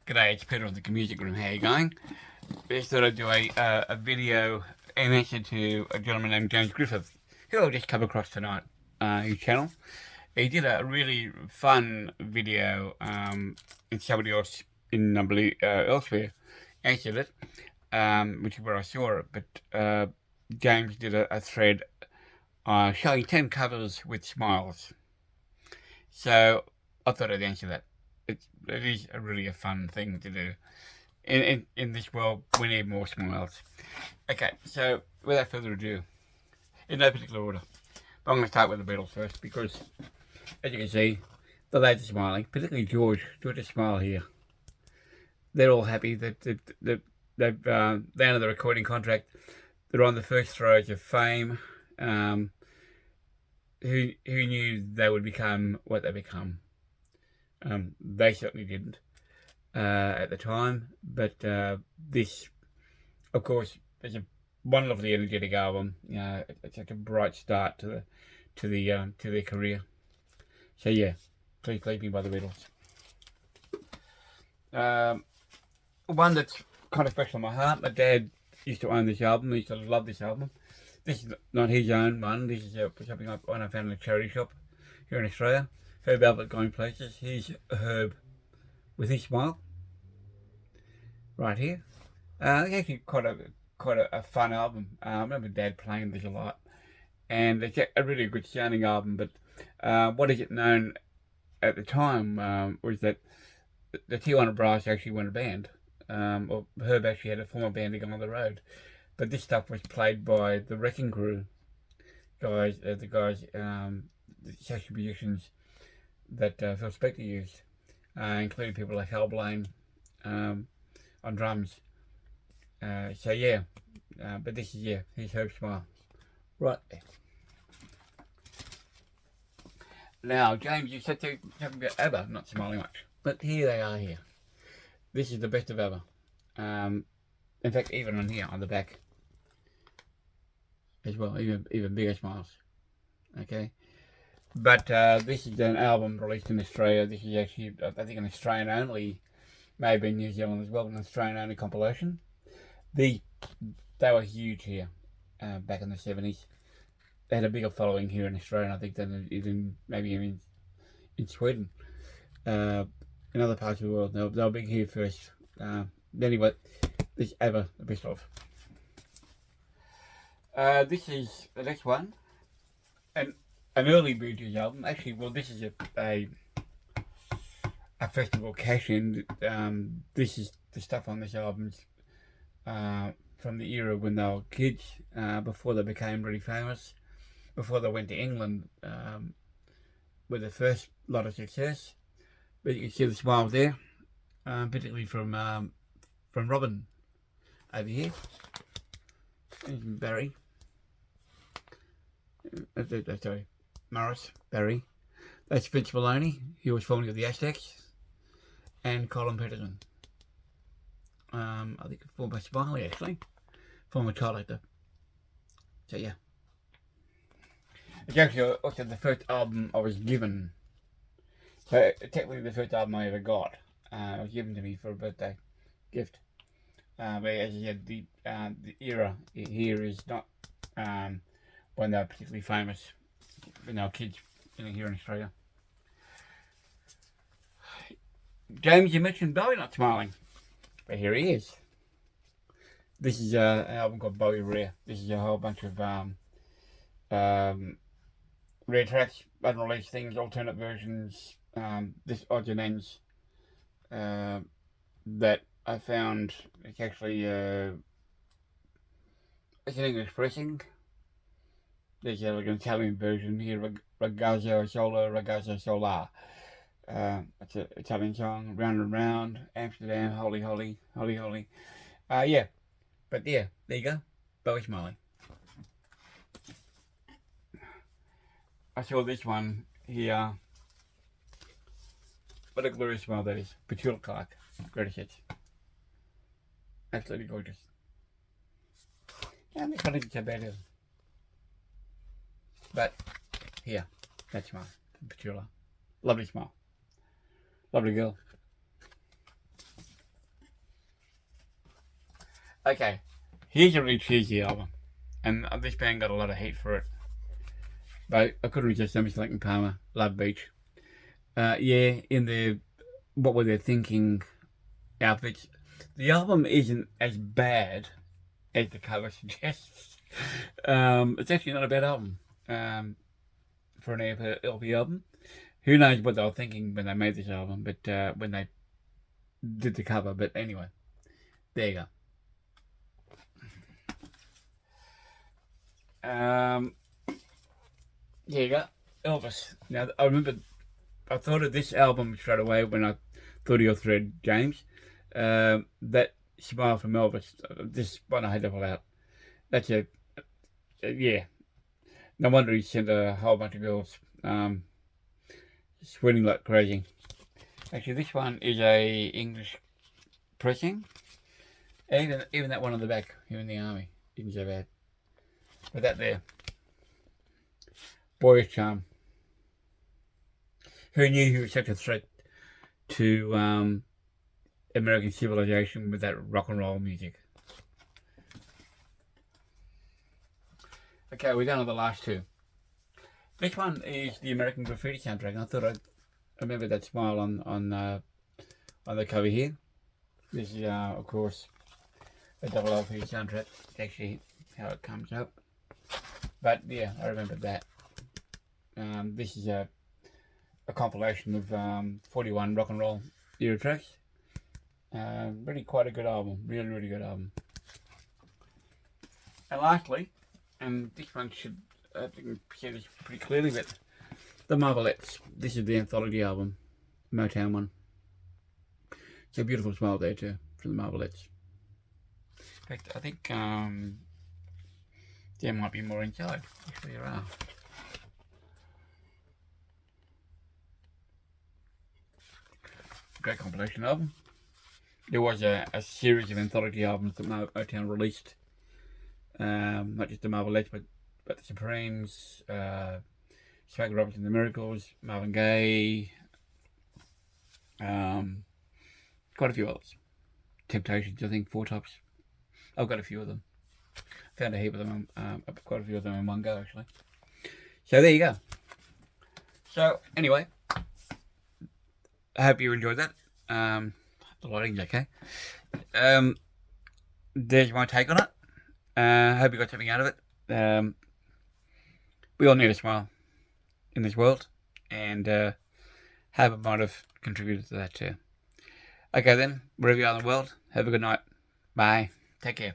G'day, it's Peter of the Music Room. How you going? Just thought I'd do a video in answer to a gentleman named James Griffiths, who I've just come across tonight, his channel. He did a really fun video, and somebody else in, I believe, elsewhere answered it, which is where I saw it. But James did a thread showing 10 covers with smiles. So I thought I'd answer that. It is really a fun thing to do. In this world, we need more smiles. Okay, so without further ado, in no particular order, but I'm going to start with the Beatles first because, as you can see, the lads are smiling, particularly George. George is smiling here. They're all happy that they've landed the recording contract. They're on the first throes of fame. Who knew they would become what they become? They certainly didn't at the time, but this, of course, is a one lovely energetic album. It's like a bright start to their career. So yeah, Please Please Me by the Beatles. One that's kind of special in my heart. My dad used to own this album. He used to love this album. This is not his own one. This is something I found in a charity shop here in Australia. Herb Alpert Going Places. Here's Herb with his smile. Right here. It's actually quite a fun album. I remember Dad playing this a lot. And it's a really good sounding album, but what is it known at the time was that the Tijuana Brass actually weren't a band. Or Herb actually had a former band to go on the road. But this stuff was played by the Wrecking Crew guys, the session musicians that Phil Spector used, including people like Hal Blaine on drums. So yeah, but this is, here's Herb Smile. Right there. Now, James, you said something about ABBA not smiling much, but here they are here. This is the best of ABBA. In fact, even on here, on the back as well, even bigger smiles. Okay, but this is an album released in Australia. This is actually, I think, an Australian only, maybe in New Zealand as well, an Australian only compilation. They were huge here back in the 70s. They had a bigger following here in Australia, I think, than maybe in Sweden. In other parts of the world, they were big here first. Anyway, this is ABBA, the best of. This is the next one, an early Bee Gees album. Actually, well, this is a festival cash-in. This is the stuff on this album from the era when they were kids, before they became really famous, before they went to England with the first lot of success. But you can see the smiles there, particularly from Robin over here, and Barry. Sorry, Morris, Barry. That's Vince Maloney. He was formerly of the Aztecs, and Colin Peterson. I think former Smiley, actually, former child actor. So yeah, it's actually also the first album I was given. So technically the first album I ever got. It was given to me for a birthday gift. But as I said, the era here is not when they were particularly famous when they were kids here in Australia. James, you mentioned Bowie not smiling, but here he is. This is an album called Bowie Rare. This is a whole bunch of rare tracks, unreleased things, alternate versions, this odds and ends that I found. It's actually it's an English pressing. There's like an Italian version here, Ragazzo Sola, Ragazzo Sola. It's an Italian song, Round and Round, Amsterdam, Holy Holy, Holy Holy. Yeah, but yeah, there you go, Bowie Smiley. I saw this one here. What a glorious smile that is. Petula Clark, greatest hits. Absolutely gorgeous. Yeah, I'm not think it's so bad either. But here, that smile, Petula. Lovely smile. Lovely girl. Okay, here's a really cheesy album, and this band got a lot of hate for it. But I couldn't resist them. It's Linkin Palmer, Love Beach. Yeah, in their what were they thinking outfits. The album isn't as bad as the cover suggests. It's actually not a bad album for an LP album. Who knows what they were thinking when they made this album, but when they did the cover. But anyway, there you go. There you go. Elvis. Now, I remember I thought of this album straight away when I thought of your thread, James. That Smile from Elvis. This one I had to pull out. That's yeah. No wonder he sent a whole bunch of girls swinging like crazy. Actually, this one is a English pressing. Even that one on the back, here in the army, isn't so bad. But that there, boyish charm. Who knew he was such a threat to American civilization with that rock and roll music? Okay, we're down to the last two. This one is the American Graffiti soundtrack. And I thought I remember that smile on the cover here. This is of course a double LP soundtrack. It's actually how it comes up. But yeah, I remember that. This is a compilation of 41 rock and roll era tracks. Really quite a good album. Really good album. And lastly, and this one should, I think, see this pretty clearly, but the Marvelettes. This is the anthology album, Motown one. It's a beautiful smile there too, from the Marvelettes. In fact, I think there might be more inside. Actually, there are. Great compilation album. There was a series of anthology albums that Motown released. Not just the Marvelettes, but the Supremes, Smokey Robinson, the Miracles, Marvin Gaye, quite a few others. Temptations, I think, Four Tops. I've got a few of them. Found a heap of them, quite a few of them in one go actually. So there you go. So anyway, I hope you enjoyed that. The lighting's okay. There's my take on it. I hope you got something out of it. We all need a smile in this world, and hope it might have contributed to that too. Okay then, wherever you are in the world, have a good night. Bye. Take care.